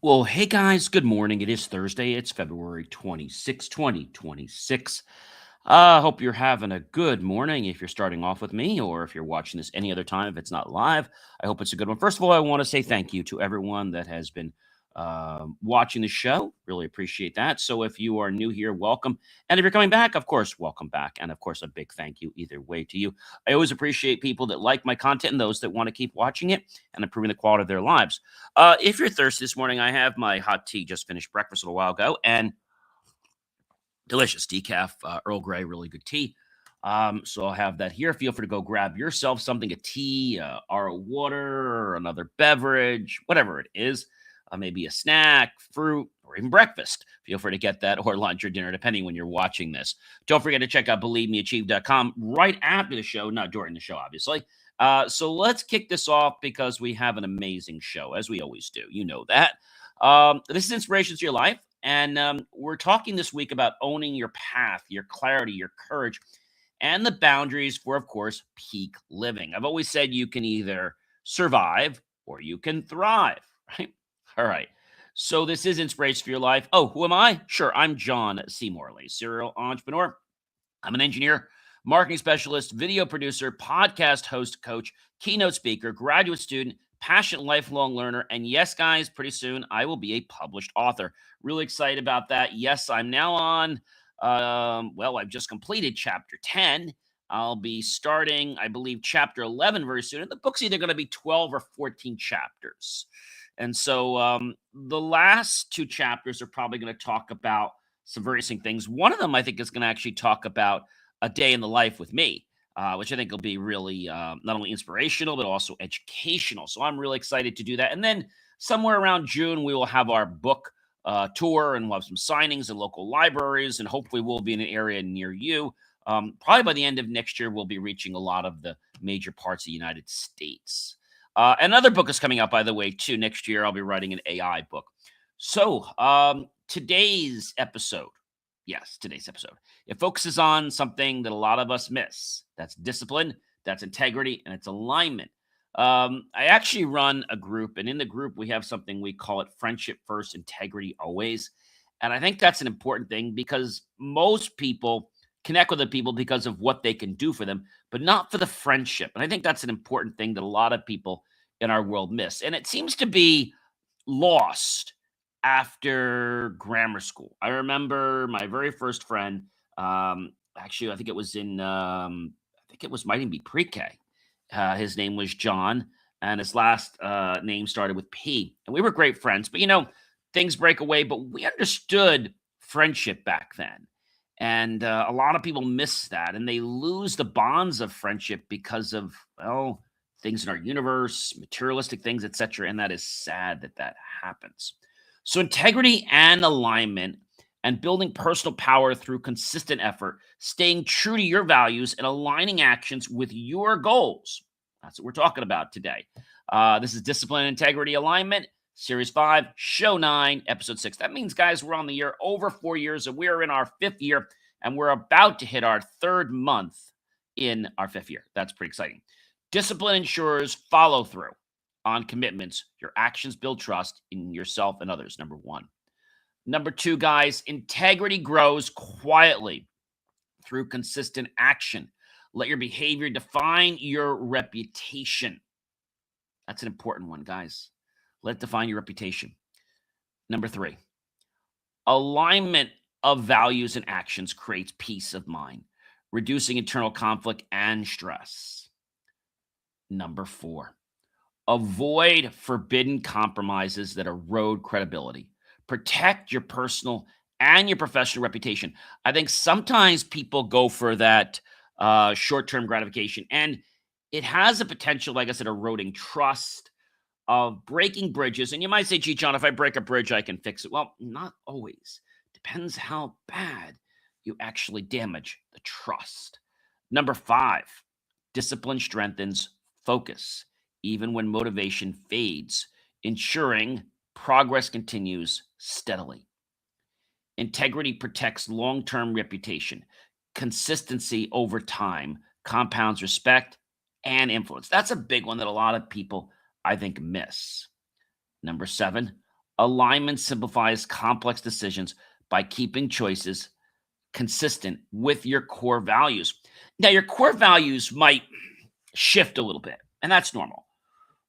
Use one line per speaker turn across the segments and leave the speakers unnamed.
Well, hey guys, good morning. It is Thursday. It's February 26, 2026. Hope you're having a good morning if you're starting off with me, or if you're watching this any other time, if it's not live. I hope it's a good one. First of all, I want to say thank you to everyone that has been watching the show. Really appreciate that. So if you are new here, welcome. And if you're coming back, of course, welcome back. And of course, a big thank you either way to you. I always appreciate people that like my content and those that want to keep watching it and improving the quality of their lives. If you're thirsty this morning, I have my hot tea, just finished breakfast a little while ago, and delicious decaf Earl Grey, really good tea. So I'll have that here. Feel free to go grab yourself something, a tea, or a water, or another beverage, whatever it is. Maybe a snack, fruit, or even breakfast. Feel free to get that, or lunch or dinner, depending when you're watching this. Don't forget to check out believemeachieve.com right after the show, not during the show, obviously. So let's kick this off because we have an amazing show, as we always do. You know that. This is Inspirations to Your Life. And we're talking this week about owning your path, your clarity, your courage, and the boundaries for, of course, peak living. I've always said you can either survive or you can thrive, right? All right. So this is Inspiration for Your Life. Oh, who am I? Sure, I'm John C. Morley, serial entrepreneur. I'm an engineer, marketing specialist, video producer, podcast host, coach, keynote speaker, graduate student, passionate lifelong learner. And yes, guys, pretty soon I will be a published author. Really excited about that. Yes, I'm now on, I've just completed chapter 10. I'll be starting, I believe, chapter 11 very soon. And the book's either going to be 12 or 14 chapters. And so the last two chapters are probably going to talk about some very interesting things. One of them, I think, is going to actually talk about a day in the life with me, which I think will be really not only inspirational, but also educational. So I'm really excited to do that. And then somewhere around June, we will have our book tour, and we'll have some signings in local libraries, and hopefully we'll be in an area near you. Probably by the end of next year, we'll be reaching a lot of the major parts of the United States. Another book is coming out, by the way, too. Next year, I'll be writing an AI book. So, today's episode, yes, today's episode, it focuses on something that a lot of us miss. That's discipline, that's integrity, and it's alignment. I actually run a group, and in the group, we have something we call it friendship first, integrity always. And I think that's an important thing because most people connect with the people because of what they can do for them, but not for the friendship. And I think that's an important thing that a lot of people in our world miss. And it seems to be lost after grammar school. I remember my very first friend. Actually, I think it was I think it was might even be pre-K. His name was John, and his last name started with P. And we were great friends. But things break away. But we understood friendship back then, and a lot of people miss that, and they lose the bonds of friendship because of things in our universe, materialistic things, etc. And that is sad that that happens. So, integrity and alignment, and building personal power through consistent effort, staying true to your values, and aligning actions with your goals. That's what we're talking about today. This is Discipline, Integrity, Alignment, Series 5, Show 9, Episode 6. That means, guys, we're on the year over 4 years, and we're in our fifth year, and we're about to hit our third month in our fifth year. That's pretty exciting. Discipline ensures follow through on commitments. Your actions build trust in yourself and others, number one. Number two, guys, integrity grows quietly through consistent action. Let your behavior define your reputation. That's an important one, guys. Let it define your reputation. Number three, alignment of values and actions creates peace of mind, reducing internal conflict and stress. Number four, avoid forbidden compromises that erode credibility. Protect your personal and your professional reputation. I think sometimes people go for that short-term gratification, and it has a potential, like I said, eroding trust, of breaking bridges. And you might say, gee, John, if I break a bridge, I can fix it. Well, not always. Depends how bad you actually damage the trust. Number five, discipline strengthens focus, even when motivation fades, ensuring progress continues steadily. Integrity protects long term reputation. Consistency over time compounds respect and influence. That's a big one that a lot of people, I think, miss. Number seven, Alignment simplifies complex decisions by keeping choices consistent with your core values. Now, your core values might shift a little bit, and that's normal,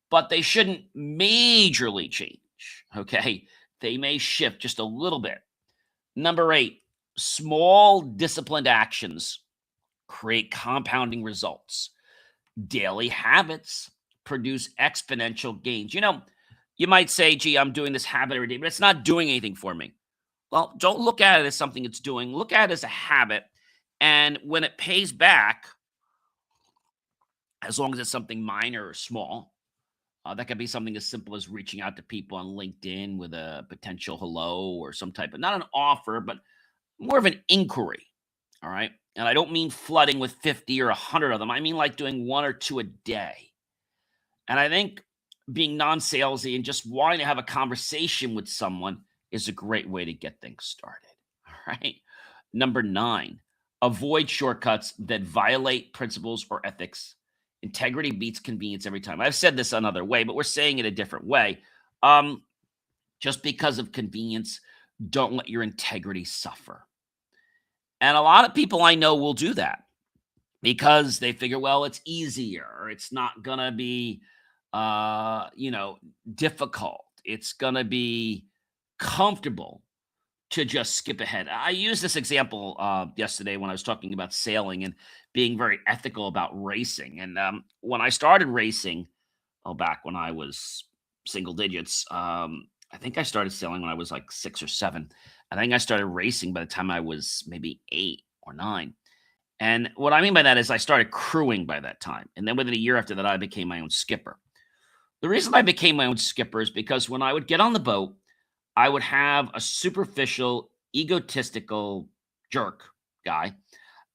but they shouldn't majorly change. Okay. They may shift just a little bit. Number 8, small disciplined actions create compounding results. Daily habits produce exponential gains. You might say, gee, I'm doing this habit every day, but it's not doing anything for me. Well, don't look at it as something it's doing. Look at it as a habit. And when it pays back, as long as it's something minor or small, that could be something as simple as reaching out to people on LinkedIn with a potential hello or some type of, not an offer, but more of an inquiry. All right. And I don't mean flooding with 50 or 100 of them. I mean like doing 1 or 2 a day. And I think being non salesy and just wanting to have a conversation with someone is a great way to get things started. All right. Number 9, avoid shortcuts that violate principles or ethics. Integrity beats convenience every time. I've said this another way, but we're saying it a different way. Just because of convenience, don't let your integrity suffer. And a lot of people I know will do that because they figure, well, it's easier. Or it's not going to be, difficult. It's going to be comfortable to just skip ahead. I used this example yesterday when I was talking about sailing and being very ethical about racing. And when I started racing, back when I was single digits, I think I started sailing when I was like 6 or 7. I think I started racing by the time I was maybe 8 or 9. And what I mean by that is I started crewing by that time. And then within a year after that, I became my own skipper. The reason I became my own skipper is because when I would get on the boat, I would have a superficial, egotistical jerk guy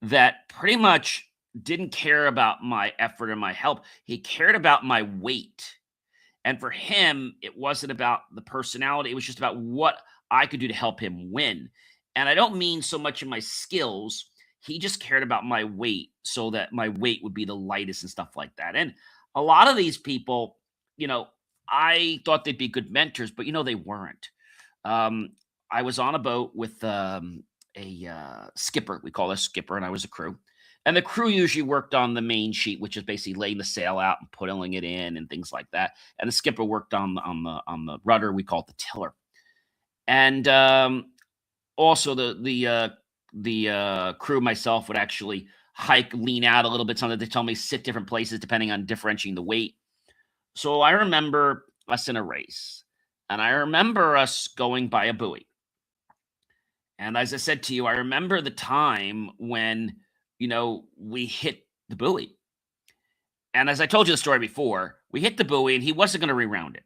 that pretty much didn't care about my effort or my help. He cared about my weight. And for him, it wasn't about the personality. It was just about what I could do to help him win. And I don't mean so much in my skills. He just cared about my weight so that my weight would be the lightest and stuff like that. And a lot of these people, I thought they'd be good mentors, but they weren't. Um, I was on a boat with a skipper. We call us skipper, and I was a crew. And the crew usually worked on the main sheet, which is basically laying the sail out and putting it in and things like that. And the skipper worked on the rudder. We call it the tiller. And also the crew myself would actually hike, lean out a little bit. Sometimes they tell me sit different places depending on differentiating the weight. So I remember us in a race, and I remember us going by a buoy. And as I said to you, I remember the time when, we hit the buoy. And as I told you the story before, we hit the buoy and he wasn't going to reround it.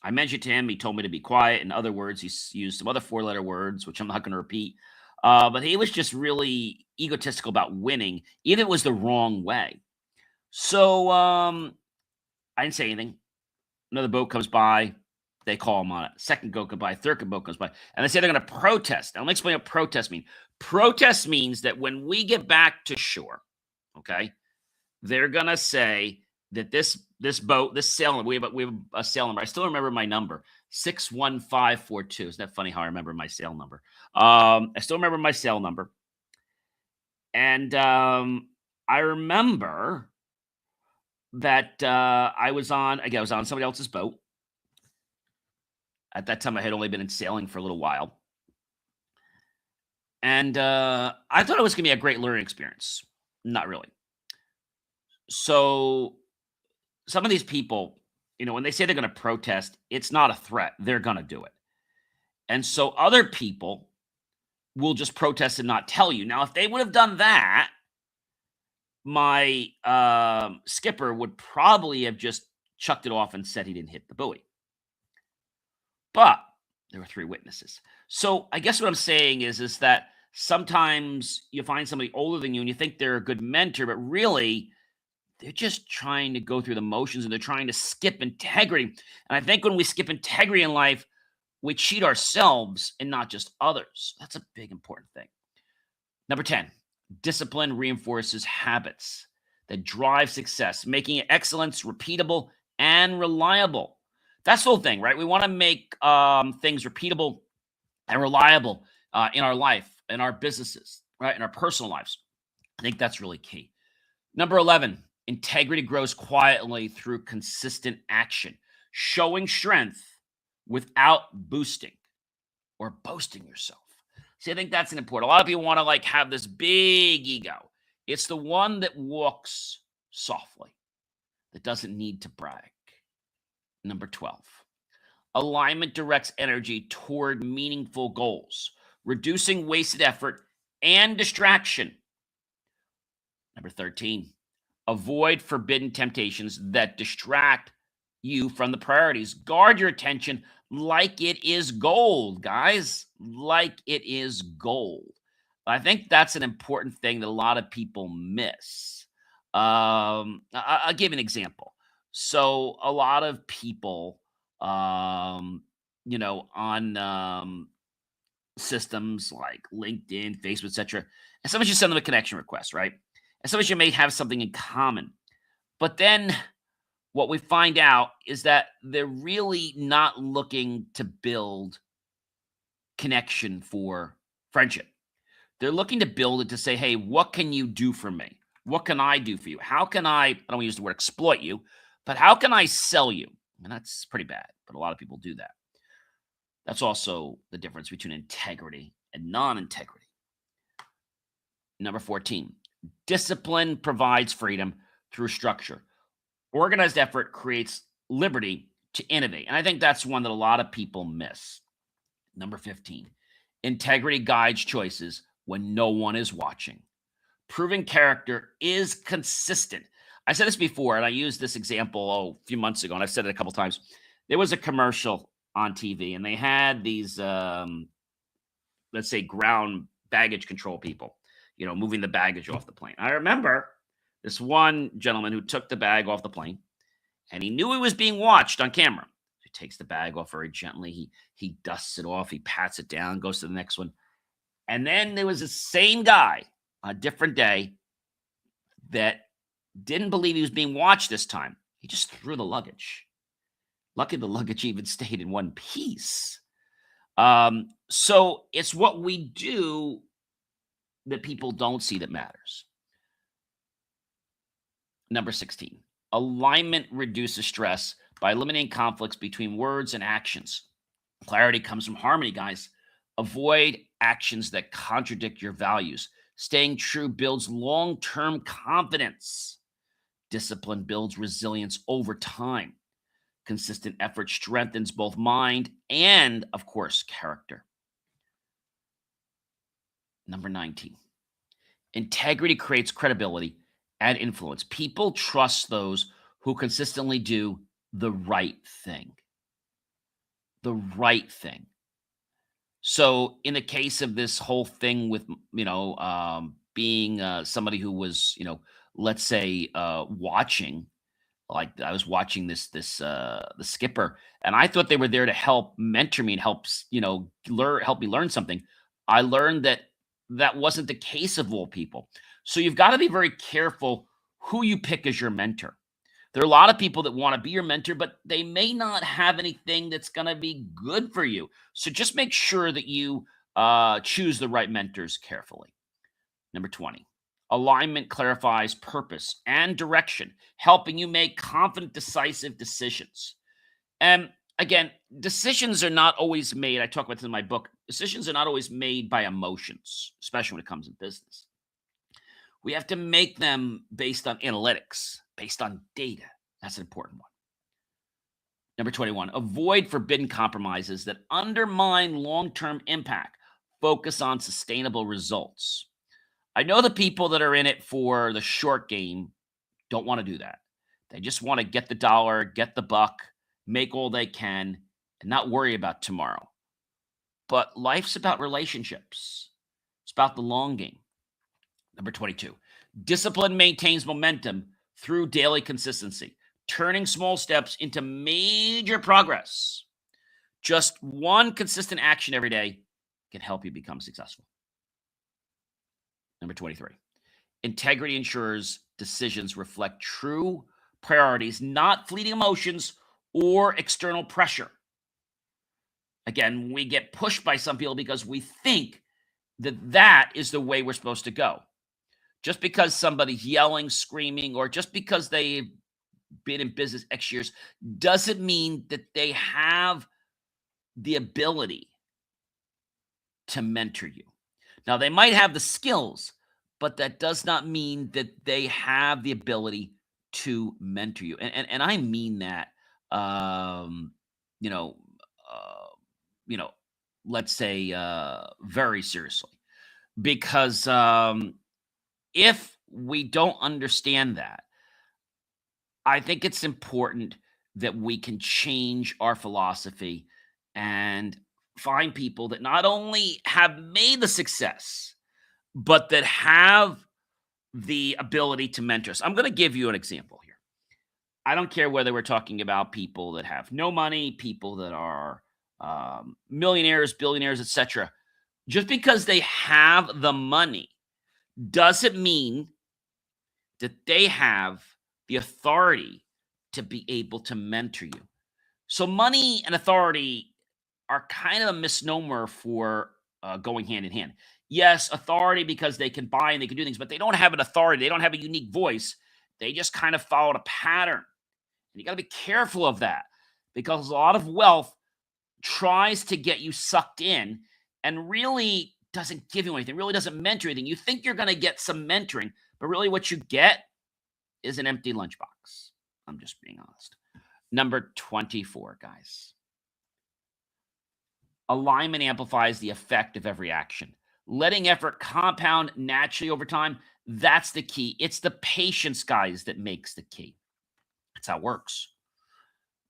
I mentioned to him, he told me to be quiet. In other words, he used some other 4-letter words, which I'm not going to repeat. But he was just really egotistical about winning, even if it was the wrong way. So I didn't say anything. Another boat comes by. They call him on it. Second boat comes by. Third boat comes by. And they say they're going to protest. Now, let me explain what protest means. Protest means that when we get back to shore, okay, they're going to say that this boat, this sail number, we have a sail number. I still remember my number, 61542. Isn't that funny how I remember my sail number? I still remember my sail number. And I remember that I was on somebody else's boat. At that time, I had only been in sailing for a little while. And I thought it was going to be a great learning experience. Not really. So some of these people, when they say they're going to protest, it's not a threat. They're going to do it. And so other people will just protest and not tell you. Now, if they would have done that, my skipper would probably have just chucked it off and said he didn't hit the buoy. But there were 3 witnesses. So I guess what I'm saying is that sometimes you find somebody older than you and you think they're a good mentor, but really they're just trying to go through the motions and they're trying to skip integrity. And I think when we skip integrity in life, we cheat ourselves and not just others. That's a big, important thing. Number 10, discipline reinforces habits that drive success, making excellence repeatable and reliable. That's the whole thing, right? We want to make things repeatable and reliable in our life, in our businesses, right? In our personal lives. I think that's really key. Number 11, integrity grows quietly through consistent action, showing strength without boosting or boasting yourself. See, I think that's an important. A lot of people want to like have this big ego. It's the one that walks softly, that doesn't need to brag. Number 12, alignment directs energy toward meaningful goals, reducing wasted effort and distraction. Number 13, avoid forbidden temptations that distract you from the priorities. Guard your attention like it is gold, guys, like it is gold. I think that's an important thing that a lot of people miss. I'll give an example. So, a lot of people, on systems like LinkedIn, Facebook, etc. And sometimes you send them a connection request, right? And sometimes you may have something in common. But then what we find out is that they're really not looking to build connection for friendship. They're looking to build it to say, hey, what can you do for me? What can I do for you? How can I don't use the word exploit you, but how can I sell you? And that's pretty bad, but a lot of people do that. That's also the difference between integrity and non integrity. Number 14, discipline provides freedom through structure. Organized effort creates liberty to innovate. And I think that's one that a lot of people miss. Number 15, integrity guides choices when no one is watching. Proven character is consistent. I said this before, and I used this example a few months ago, and I've said it a couple times. There was a commercial on TV, and they had these, let's say, ground baggage control people, moving the baggage off the plane. I remember this one gentleman who took the bag off the plane, and he knew he was being watched on camera. He takes the bag off very gently. He dusts it off. He pats it down, goes to the next one. And then there was the same guy on a different day that didn't believe he was being watched this time. He just threw the luggage. Lucky the luggage even stayed in one piece. So it's what we do that people don't see that matters. Number 16, alignment reduces stress by eliminating conflicts between words and actions. Clarity comes from harmony, guys. Avoid actions that contradict your values. Staying true builds long-term confidence. Discipline builds resilience over time. Consistent effort strengthens both mind and, of course, character. Number 19, integrity creates credibility and influence. People trust those who consistently do the right thing. The right thing. So, in the case of this whole thing with, being somebody who was, let's say, watching, like I was watching the skipper, and I thought they were there to help mentor me and help me learn something. I learned that that wasn't the case of all people. So you've got to be very careful who you pick as your mentor. There are a lot of people that want to be your mentor, but they may not have anything that's going to be good for you. So just make sure that you choose the right mentors carefully. Number 20, alignment clarifies purpose and direction, helping you make confident, decisive decisions. And again, decisions are not always made. I talk about this in my book. Decisions are not always made by emotions, especially when it comes in business. We have to make them based on analytics, based on data. That's an important one. Number 21, avoid forbidden compromises that undermine long-term impact. Focus on sustainable results. I know the people that are in it for the short game don't want to do that. They just want to get the dollar, get the buck, make all they can, and not worry about tomorrow. But life's about relationships. It's about the long game. Number 22, discipline maintains momentum through daily consistency, turning small steps into major progress. Just one consistent action every day can help you become successful. Number 23, integrity ensures decisions reflect true priorities, not fleeting emotions or external pressure. Again, we get pushed by some people because we think that is the way we're supposed to go. Just because somebody's yelling, screaming, or just because they've been in business X years doesn't mean that they have the ability to mentor you. Now, they might have the skills, but that does not mean that they have the ability to mentor you. And I mean that, um, you know, uh, you know, let's say very seriously, because if we don't understand that, I think it's important that we can change our philosophy and find people that not only have made the success, but that have the ability to mentor us. I'm going to give you an example here. I don't care whether we're talking about people that have no money, people that are millionaires, billionaires, etc. Just because they have the money doesn't mean that they have the authority to be able to mentor you. So money and authority are kind of a misnomer for going hand in hand. Yes, authority because they can buy and they can do things, but they don't have an authority. They don't have a unique voice. They just kind of followed a pattern. And you got to be careful of that because a lot of wealth tries to get you sucked in and really doesn't give you anything, really doesn't mentor anything. You think you're going to get some mentoring, but really what you get is an empty lunchbox. I'm just being honest. Number 24, guys. Alignment amplifies the effect of every action. Letting effort compound naturally over time, that's the key. It's the patience, guys, that makes the key. That's how it works.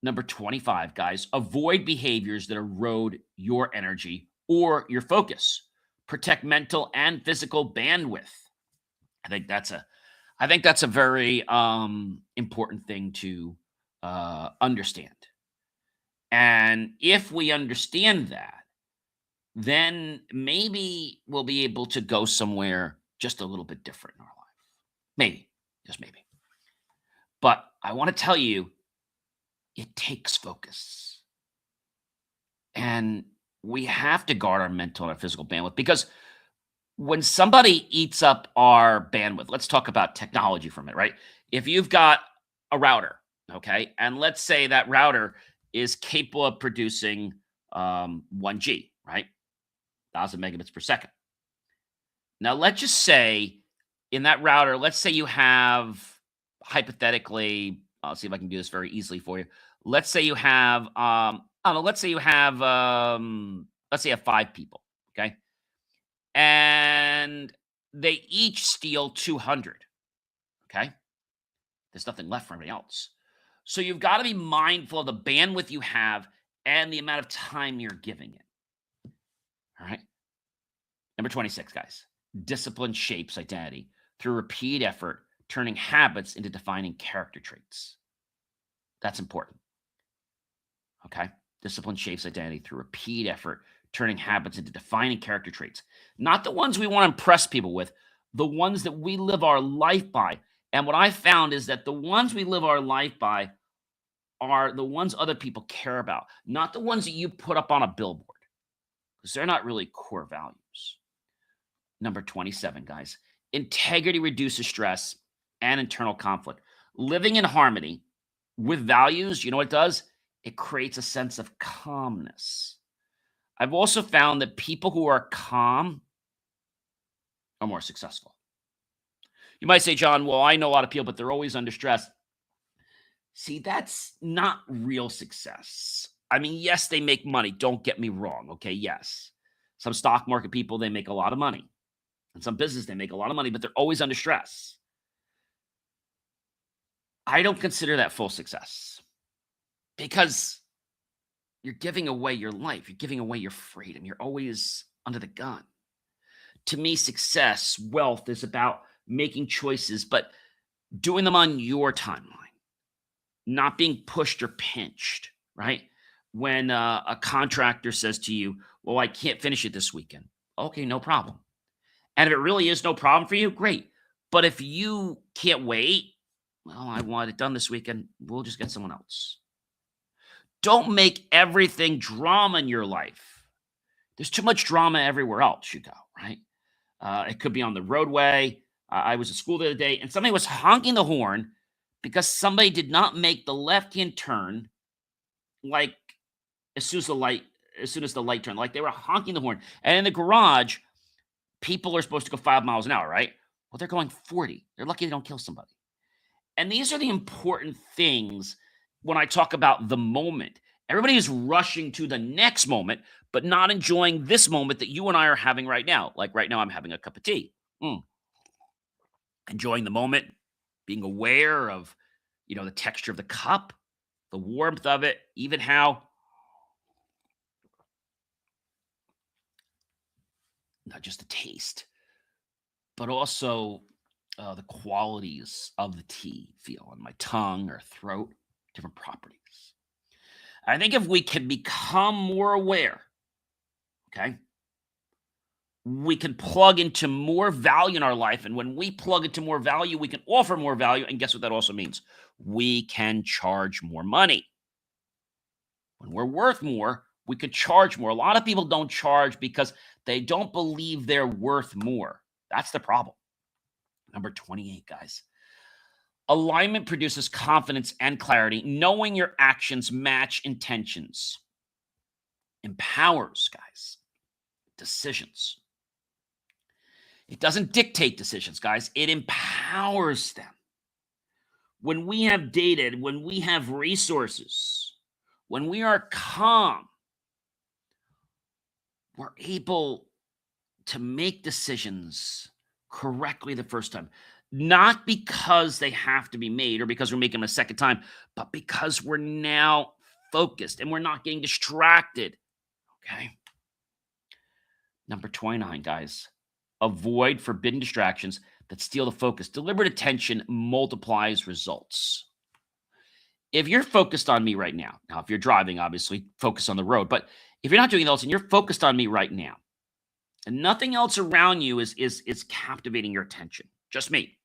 Number 25, guys, avoid behaviors that erode your energy or your focus. Protect mental and physical bandwidth. I think that's a very important thing to understand. And if we understand that, then maybe we'll be able to go somewhere just a little bit different in our life. Maybe, just maybe. But I want to tell you, it takes focus. And we have to guard our mental and our physical bandwidth because when somebody eats up our bandwidth, let's talk about technology for a minute, right? If you've got a router, okay, and let's say that router is capable of producing 1G, right? 1,000 megabits per second. Now, let's just say in that router, let's say you have, hypothetically, I'll see if I can do this very easily for you. Let's say you have, I don't know, let's say you have 5 people, okay? And they each steal 200, okay? There's nothing left for anybody else. So you've got to be mindful of the bandwidth you have and the amount of time you're giving it. All right. Number 26, guys. Discipline shapes identity through repeated effort, turning habits into defining character traits. That's important. Okay. Discipline shapes identity through repeated effort, turning habits into defining character traits. Not the ones we want to impress people with, the ones that we live our life by. And what I found is that the ones we live our life by are the ones other people care about, not the ones that you put up on a billboard, because they're not really core values. Number 27, guys. Integrity reduces stress and internal conflict. Living in harmony with values, you know what it does? It creates a sense of calmness. I've also found that people who are calm are more successful. You might say, John, well, I know a lot of people, but they're always under stress. See, that's not real success. I mean, yes, they make money. Don't get me wrong. Okay, yes. Some stock market people, they make a lot of money. And some business, they make a lot of money, but they're always under stress. I don't consider that full success because you're giving away your life. You're giving away your freedom. You're always under the gun. To me, success, wealth is about making choices, but doing them on your timeline, not being pushed or pinched, right? When a contractor says to you, well, I can't finish it this weekend. Okay, no problem. And if it really is no problem for you, great. But if you can't wait, well, I want it done this weekend, we'll just get someone else. Don't make everything drama in your life. There's too much drama everywhere else you go, right? It could be on the roadway. I was at school the other day and somebody was honking the horn because somebody did not make the left-hand turn like as soon as the light turned, like they were honking the horn. And in the garage, people are supposed to go 5 miles an hour, right? Well, they're going 40. They're lucky they don't kill somebody. And these are the important things when I talk about the moment. Everybody is rushing to the next moment, but not enjoying this moment that you and I are having right now. Like right now, I'm having a cup of tea. Enjoying the moment, being aware of, the texture of the cup, the warmth of it, even how not just the taste, but also the qualities of the tea feel on my tongue or throat, different properties. I think if we can become more aware, okay, we can plug into more value in our life. And when we plug into more value, we can offer more value. And guess what that also means? We can charge more money. When we're worth more, we could charge more. A lot of people don't charge because they don't believe they're worth more. That's the problem. Number 28, guys. Alignment produces confidence and clarity. Knowing your actions match intentions empowers, guys, decisions. It doesn't dictate decisions, guys. It empowers them. When we have data, when we have resources, when we are calm, we're able to make decisions correctly the first time. Not because they have to be made or because we're making them a second time, but because we're now focused and we're not getting distracted. Okay. Number 29, guys. Avoid forbidden distractions that steal the focus. Deliberate attention multiplies results. If you're focused on me right now, if you're driving, obviously, focus on the road. But if you're not doing else and you're focused on me right now, and nothing else around you is captivating your attention, just me,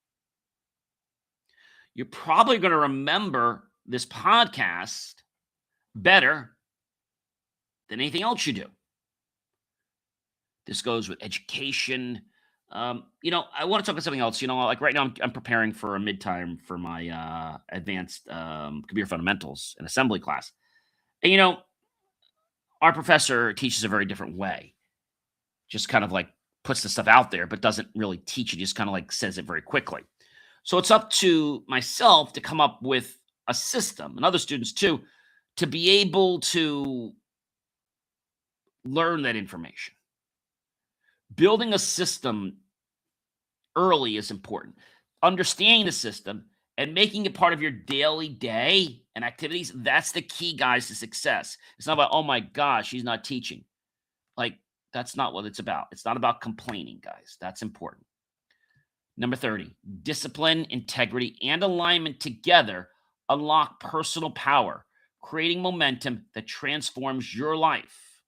you're probably going to remember this podcast better than anything else you do. This goes with education. I want to talk about something else. Like right now, I'm preparing for a midterm for my advanced computer fundamentals and assembly class. And, our professor teaches a very different way. Just kind of like puts the stuff out there, but doesn't really teach it. Just kind of like says it very quickly. So it's up to myself to come up with a system and other students too, to be able to learn that information. Building a system early is important. Understanding the system and making it part of your daily day and activities, that's the key, guys, to success. It's not about, oh my gosh, he's not teaching. Like, that's not what it's about. It's not about complaining, guys. That's important. Number 30, discipline, integrity, and alignment together unlock personal power, creating momentum that transforms your life.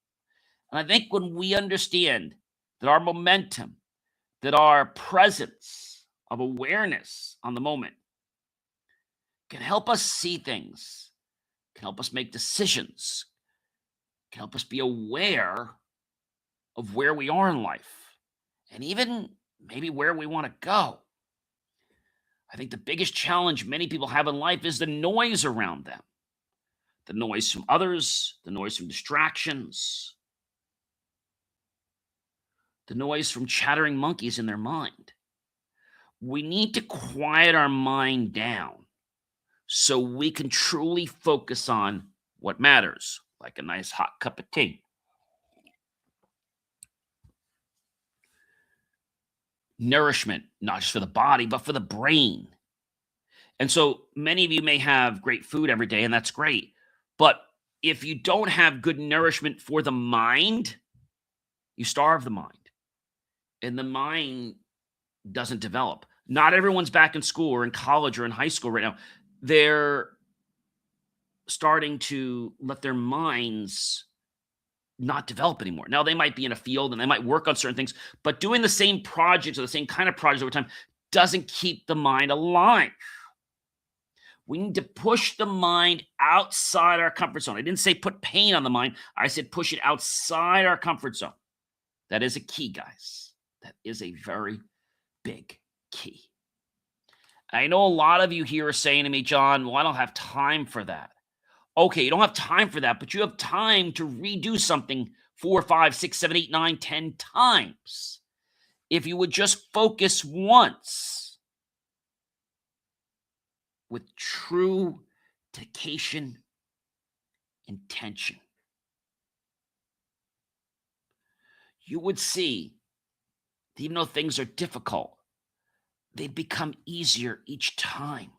And I think when we understand that our momentum, that our presence of awareness on the moment can help us see things, can help us make decisions, can help us be aware of where we are in life and even maybe where we want to go. I think the biggest challenge many people have in life is the noise around them, the noise from others, the noise from distractions, the noise from chattering monkeys in their mind. We need to quiet our mind down so we can truly focus on what matters, like a nice hot cup of tea. Nourishment, not just for the body, but for the brain. And so many of you may have great food every day, and that's great. But if you don't have good nourishment for the mind, you starve the mind. And the mind doesn't develop. Not everyone's back in school or in college or in high school right now. They're starting to let their minds not develop anymore. Now, they might be in a field and they might work on certain things, but doing the same projects or the same kind of projects over time doesn't keep the mind alive. We need to push the mind outside our comfort zone. I didn't say put pain on the mind. I said push it outside our comfort zone. That is a key, guys. That is a very big key. I know a lot of you here are saying to me, John, well, I don't have time for that. Okay, you don't have time for that, but you have time to redo something 4, 5, 6, 7, 8, 9, 10 times. If you would just focus once with true dedication, intention, you would see that even though things are difficult, they become easier each time.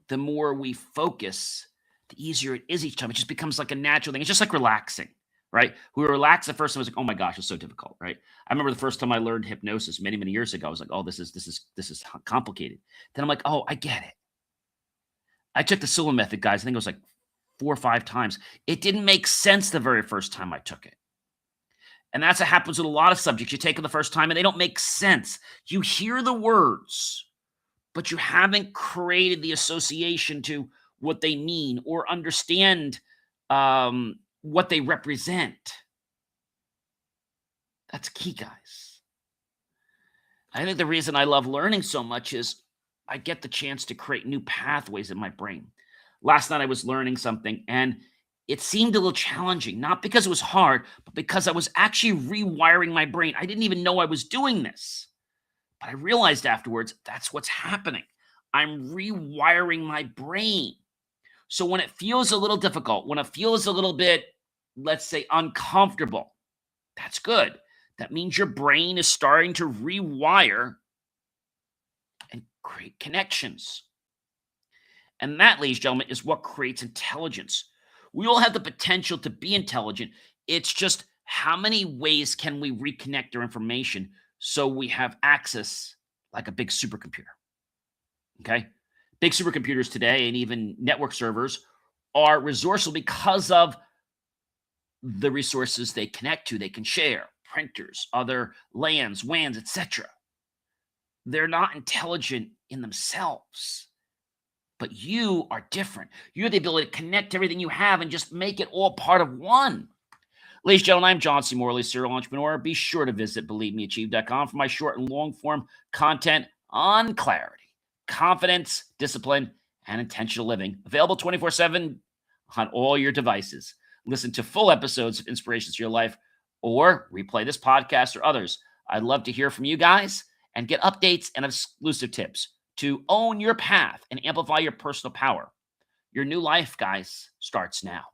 The more we focus, the easier it is each time. It just becomes like a natural thing. It's just like relaxing, right? We were relaxed the first time. I was like, oh my gosh, it's so difficult, right? I remember the first time I learned hypnosis many, many years ago. I was like, oh, this is complicated. Then I'm like, oh, I get it. I took the Sula method, guys. I think it was like 4 or 5 times. It didn't make sense the very first time I took it. And that's what happens with a lot of subjects. You take them the first time and they don't make sense. You hear the words, but you haven't created the association to what they mean or understand what they represent. That's key, guys. I think the reason I love learning so much is I get the chance to create new pathways in my brain. Last night I was learning something and it seemed a little challenging, not because it was hard, but because I was actually rewiring my brain. I didn't even know I was doing this, but I realized afterwards that's what's happening. I'm rewiring my brain. So when it feels a little difficult, when it feels a little bit, let's say, uncomfortable, that's good. That means your brain is starting to rewire and create connections. And that, ladies and gentlemen, is what creates intelligence. We all have the potential to be intelligent. It's just how many ways can we reconnect our information so we have access like a big supercomputer? Okay? Big supercomputers today and even network servers are resourceful because of the resources they connect to, they can share, printers, other LANs, WANs, etc. They're not intelligent in themselves. But you are different. You have the ability to connect everything you have and just make it all part of one. Ladies and gentlemen, I'm John C. Morley, serial entrepreneur. Be sure to visit BelieveMeAchieve.com for my short and long form content on clarity, confidence, discipline, and intentional living. Available 24/7 on all your devices. Listen to full episodes of Inspirations to Your Life or replay this podcast or others. I'd love to hear from you guys and get updates and exclusive tips to own your path and amplify your personal power. Your new life, guys, starts now.